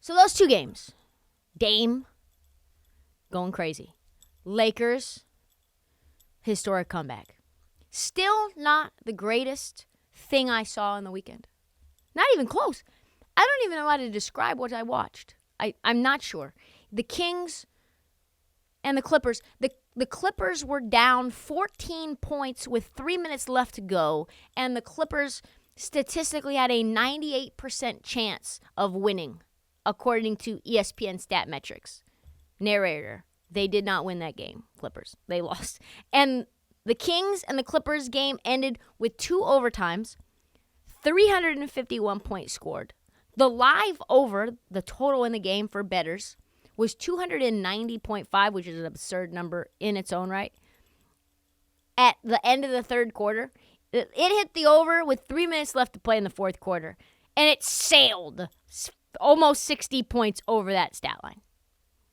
So those two games, Dame going crazy. Lakers, historic comeback. Still not the greatest thing I saw on the weekend. Not even close. I don't even know how to describe what I watched. I'm not sure. The Kings and the Clippers. The Clippers were down 14 points with 3 minutes left to go, and the Clippers statistically had a 98% chance of winning, according to ESPN stat metrics. Narrator, they did not win that game, Clippers. They lost. And the Kings and the Clippers game ended with 2 overtimes, 351 points scored. The live over, the total in the game for bettors, was 290.5, which is an absurd number in its own right. At the end of the third quarter, it hit the over with 3 minutes left to play in the fourth quarter, and it sailed almost 60 points over that stat line.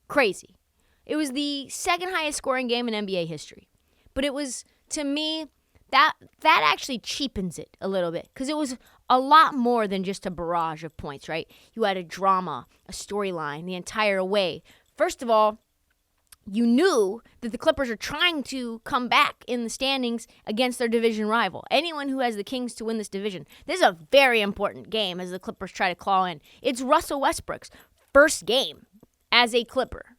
Crazy. It was the second highest scoring game in NBA history. But it was, to me, that actually cheapens it a little bit, because it was a lot more than just a barrage of points, right? You had a drama, a storyline the entire way. First of all, you knew that the Clippers are trying to come back in the standings against their division rival. Anyone who has the Kings to win this division. This is a very important game as the Clippers try to claw in. It's Russell Westbrook's first game as a Clipper.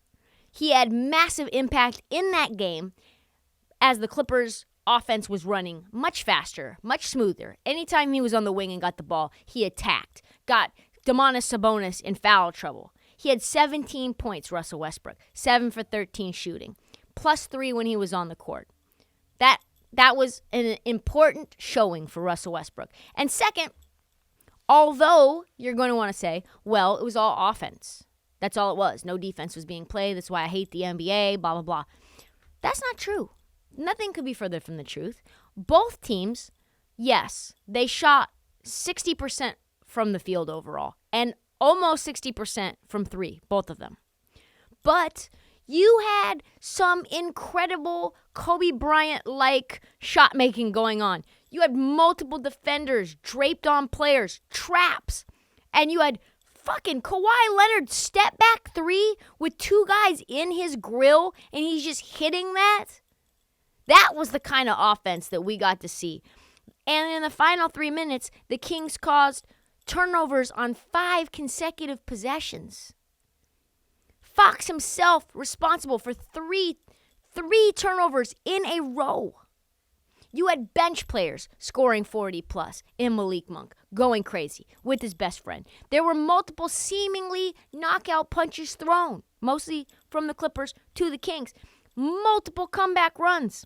He had massive impact in that game as the Clippers' offense was running much faster, much smoother. Anytime he was on the wing and got the ball, he attacked. Got Domantas Sabonis in foul trouble. He had 17 points, Russell Westbrook, 7 for 13 shooting, +3 when he was on the court. That was an important showing for Russell Westbrook. And second, although you're going to want to say, well, it was all offense. That's all it was. No defense was being played. That's why I hate the NBA, blah, blah, blah. That's not true. Nothing could be further from the truth. Both teams, yes, they shot 60% from the field overall and almost 60% from three, both of them. But you had some incredible Kobe Bryant-like shot making going on. You had multiple defenders draped on players, traps, and you had fucking Kawhi Leonard step back 3 with 2 guys in his grill, and he's just hitting that. That was the kind of offense that we got to see. And in the final 3 minutes, the Kings caused turnovers on 5 consecutive possessions. Fox himself responsible for three turnovers in a row. You had bench players scoring 40+ in Malik Monk, going crazy with his best friend. There were multiple seemingly knockout punches thrown, mostly from the Clippers to the Kings. Multiple comeback runs.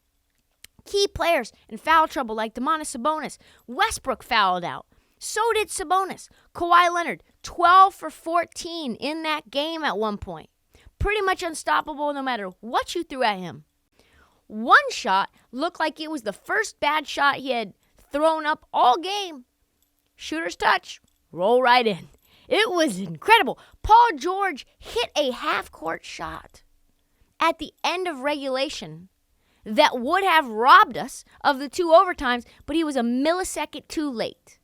Key players in foul trouble like Domantas Sabonis. Westbrook fouled out. So did Sabonis. Kawhi Leonard, 12 for 14 in that game at one point. Pretty much unstoppable no matter what you threw at him. One shot looked like it was the first bad shot he had thrown up all game. Shooter's touch, roll right in. It was incredible. Paul George hit a half-court shot at the end of regulation that would have robbed us of the 2 overtimes, but he was a millisecond too late.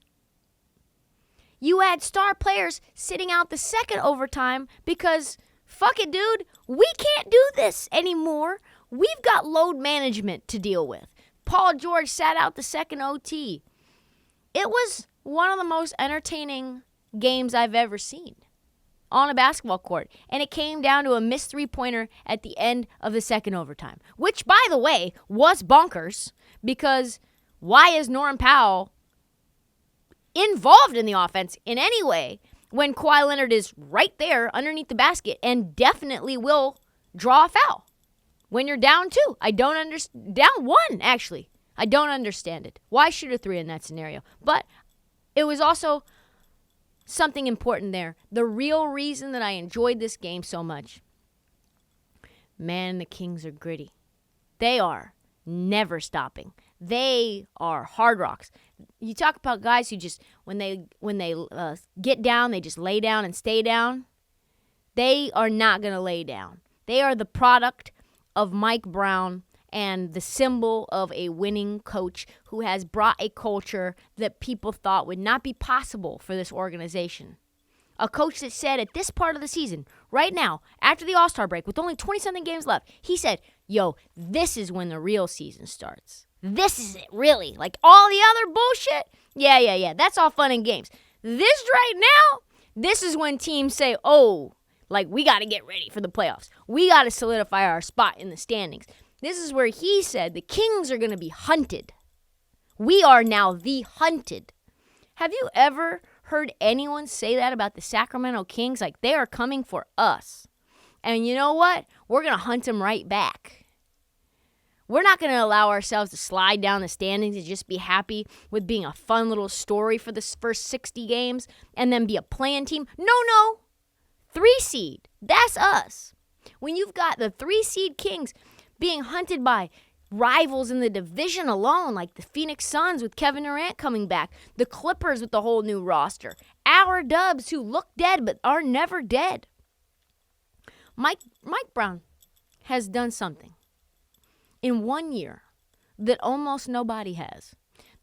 You had star players sitting out the second overtime because, fuck it, dude, we can't do this anymore. We've got load management to deal with. Paul George sat out the second OT. It was one of the most entertaining games I've ever seen on a basketball court. And it came down to a missed 3-pointer at the end of the second overtime, which, by the way, was bonkers because why is Norm Powell involved in the offense in any way when Kawhi Leonard is right there underneath the basket and definitely will draw a foul when you're down 2? I don't understand. Down 1, actually. I don't understand it. Why shoot a 3 in that scenario? But it was also something important there. The real reason that I enjoyed this game so much. Man, the Kings are gritty. They are never stopping. They are hard rocks. You talk about guys who just, when they get down, they just lay down and stay down. They are not going to lay down. They are the product of Mike Brown and the symbol of a winning coach who has brought a culture that people thought would not be possible for this organization. A coach that said at this part of the season, right now, after the All-Star break, with only 20-something games left, he said, yo, this is when the real season starts. This is it, really. Like all the other bullshit, yeah, that's all fun and games. This right now, this is when teams say, oh, like we got to get ready for the playoffs. We got to solidify our spot in the standings. This is where he said the Kings are going to be hunted. We are now the hunted. Have you ever heard anyone say that about the Sacramento Kings? Like, they are coming for us. And you know what? We're going to hunt them right back. We're not going to allow ourselves to slide down the standings and just be happy with being a fun little story for the first 60 games and then be a play-in team. No. 3 seed. That's us. When you've got the 3 seed Kings being hunted by rivals in the division alone, like the Phoenix Suns with Kevin Durant coming back, the Clippers with the whole new roster, our Dubs who look dead but are never dead. Mike Brown has done something in 1 year that almost nobody has.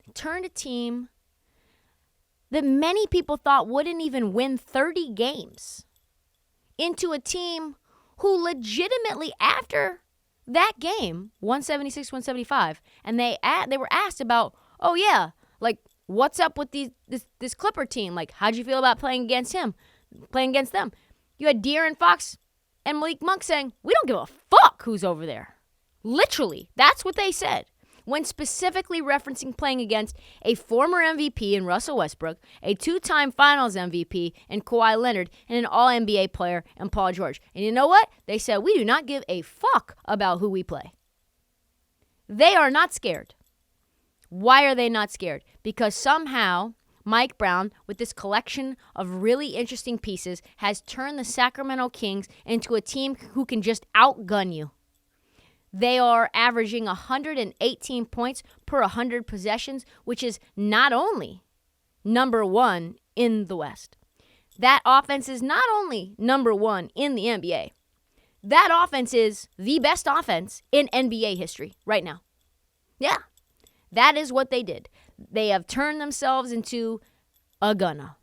They turned a team that many people thought wouldn't even win 30 games into a team who legitimately, after that game, 176-175, and they were asked about, oh yeah, like what's up with this Clipper team? Like, how'd you feel about playing against them? You had De'Aaron Fox and Malik Monk saying, we don't give a fuck who's over there. Literally, that's what they said, when specifically referencing playing against a former MVP in Russell Westbrook, a 2-time Finals MVP in Kawhi Leonard, and an All-NBA player in Paul George. And you know what? They said, we do not give a fuck about who we play. They are not scared. Why are they not scared? Because somehow Mike Brown, with this collection of really interesting pieces, has turned the Sacramento Kings into a team who can just outgun you. They are averaging 118 points per 100 possessions, which is not only number 1 in the West. That offense is not only number 1 in the NBA. That offense is the best offense in NBA history right now. Yeah, that is what they did. They have turned themselves into a gunner.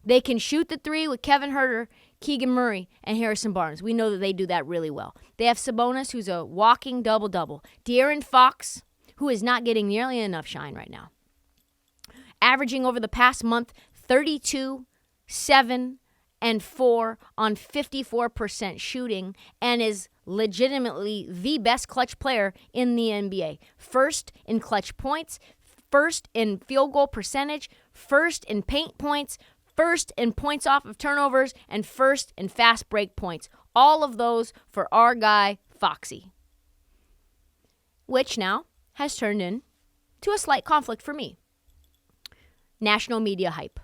They can shoot the 3 with Kevin Huerter, Keegan Murray, and Harrison Barnes. We know that they do that really well. They have Sabonis, who's a walking double-double. De'Aaron Fox, who is not getting nearly enough shine right now. Averaging over the past month 32, 7, and 4 on 54% shooting, and is legitimately the best clutch player in the NBA. First in clutch points, first in field goal percentage, first in paint points, first in points off of turnovers, and first in fast break points. All of those for our guy, Foxy. Which now has turned into a slight conflict for me. National media hype.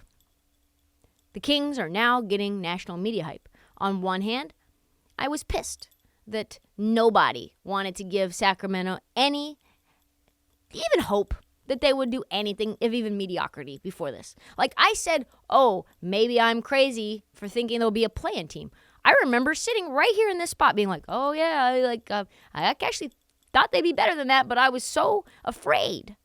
The Kings are now getting national media hype. On one hand, I was pissed that nobody wanted to give Sacramento any even hope that they would do anything, if even mediocrity, before this. Like I said, oh, maybe I'm crazy for thinking there'll be a play-in team. I remember sitting right here in this spot being like, oh yeah, I actually thought they'd be better than that, but I was so afraid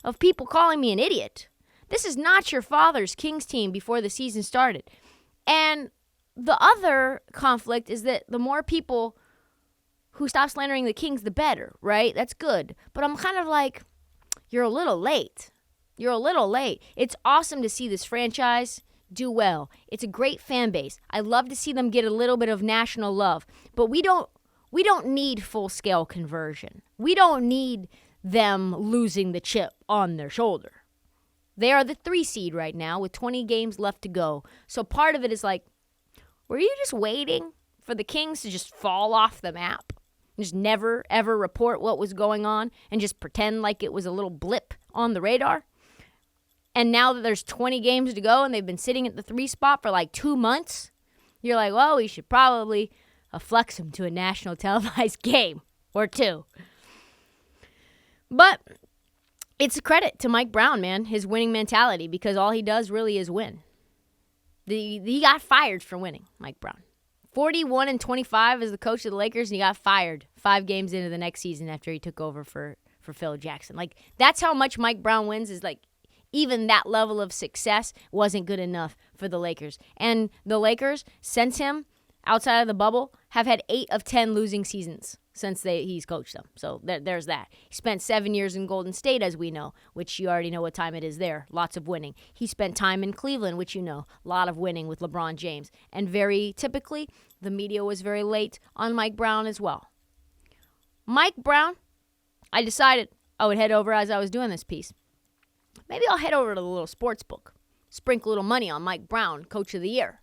of people calling me an idiot. This is not your father's Kings team before the season started. And the other conflict is that the more people who stop slandering the Kings, the better, right? That's good. But I'm kind of like, you're a little late. You're a little late. It's awesome to see this franchise do well. It's a great fan base. I love to see them get a little bit of national love. But we don't need full-scale conversion. We don't need them losing the chip on their shoulder. They are the 3 seed right now with 20 games left to go. So part of it is like, were you just waiting for the Kings to just fall off the map? Just never, ever report what was going on and just pretend like it was a little blip on the radar? And now that there's 20 games to go and they've been sitting at the 3 spot for like 2 months, you're like, well, we should probably flex them to a national televised game or 2. But it's a credit to Mike Brown, man, his winning mentality, because all he does really is win. He got fired for winning, Mike Brown. 41-25 as the coach of the Lakers, and he got fired 5 games into the next season after he took over for Phil Jackson. Like, that's how much Mike Brown wins, is like even that level of success wasn't good enough for the Lakers. And the Lakers, since him, outside of the bubble, have had 8 of 10 losing seasons since he's coached them. So there's that. He spent 7 years in Golden State, as we know, which you already know what time it is there. Lots of winning. He spent time in Cleveland, which you know, a lot of winning with LeBron James. And very typically, the media was very late on Mike Brown as well. Mike Brown, I decided I would head over as I was doing this piece. Maybe I'll head over to the little sports book, sprinkle a little money on Mike Brown, Coach of the Year.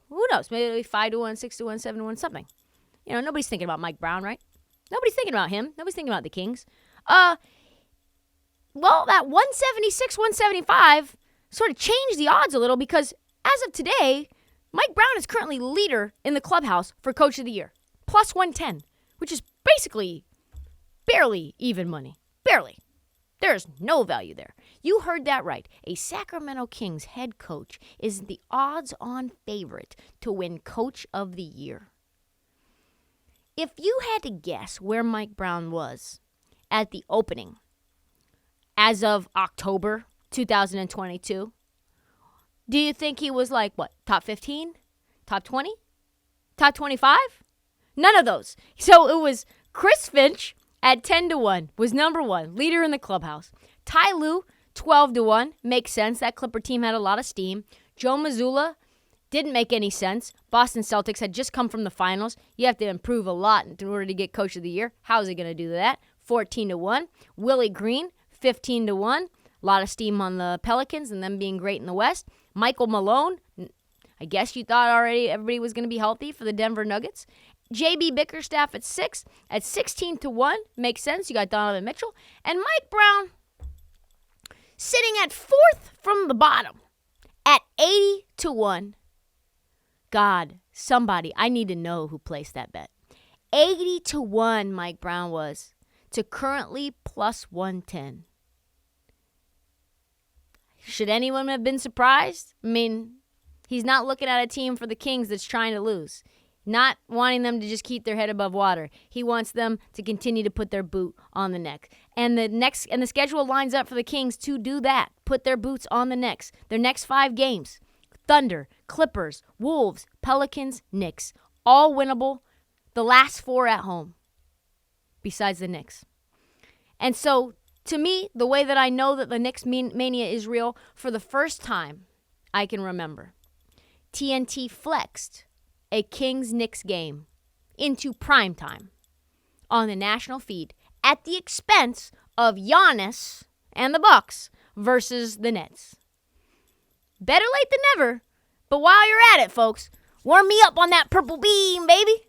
Who knows? Maybe it'll be 5-1, 6-1, 7-1, something. You know, nobody's thinking about Mike Brown, right? Nobody's thinking about him. Nobody's thinking about the Kings. Well, that 176, 175 sort of changed the odds a little because as of today, Mike Brown is currently leader in the clubhouse for Coach of the Year, plus 110, which is basically barely even money. Barely. There's no value there. You heard that right. A Sacramento Kings head coach is the odds-on favorite to win Coach of the Year. If you had to guess where Mike Brown was at the opening as of October 2022, do you think he was like, what, top 15? Top 20? Top 25? None of those. So it was Chris Finch at 10-1, was number 1, leader in the clubhouse. Ty Lue, 12-1, makes sense. That Clipper team had a lot of steam. Joe Mazzulla didn't make any sense. Boston Celtics had just come from the finals. You have to improve a lot in order to get Coach of the Year. How's he going to do that? 14-1. Willie Green, 15-1. A lot of steam on the Pelicans and them being great in the West. Michael Malone, I guess you thought already everybody was going to be healthy for the Denver Nuggets. J.B. Bickerstaff at 6, at 16-1. Makes sense. You got Donovan Mitchell. And Mike Brown sitting at 4th from the bottom at 80-1. God, somebody, I need to know who placed that bet. 80-1 Mike Brown was to currently plus 110. Should anyone have been surprised? I mean, he's not looking at a team for the Kings that's trying to lose. Not wanting them to just keep their head above water. He wants them to continue to put their boot on the neck. And the schedule lines up for the Kings to do that. Put their boots on the necks. Their next 5 games. Thunder, Clippers, Wolves, Pelicans, Knicks. All winnable. The last 4 at home. Besides the Knicks. And so, to me, the way that I know that the Knicks mania is real, for the first time I can remember, TNT flexed a Kings-Knicks game into primetime on the national feed at the expense of Giannis and the Bucks versus the Nets. Better late than never, but while you're at it, folks, warm me up on that purple beam, baby.